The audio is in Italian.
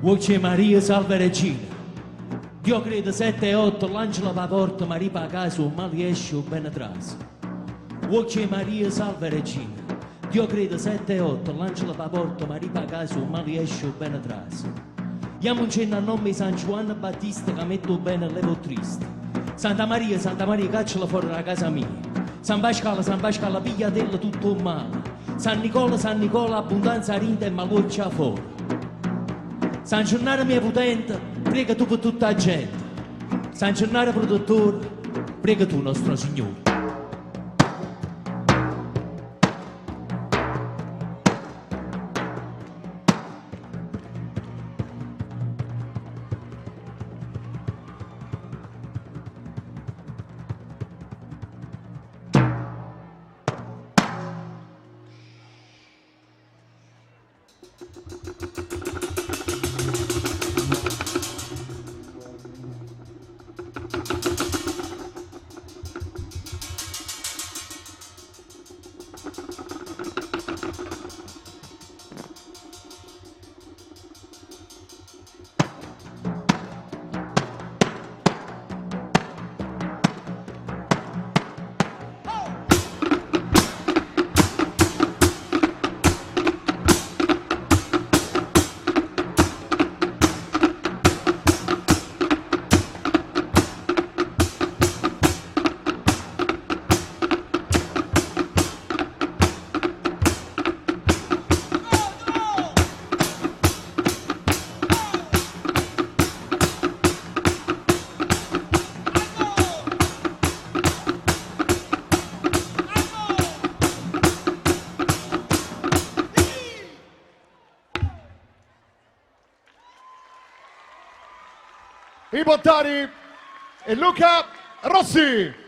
Voce Maria salve regina. Dio credo 7 e 8, l'angelo va porta, ma ripa a casa, un mal riesce o bene traso. Voce Maria salve regina. Dio credo 7 e 8, l'angelo va porta, ma ripa a casa, un mal riesce o bene traso. Diamo un cenno a nome di San Giovanni Battista che metto bene e levo triste. Santa Maria, cacciala fuori da casa mia. San Pasquale, pigliatella tutto male. San Nicola, abbondanza rinde e maluccia fuori. San Gennaro mio potente, prega tu per tutta la gente. San Gennaro prodottore, prega tu nostro Signore. I bottari e Luca Rossi.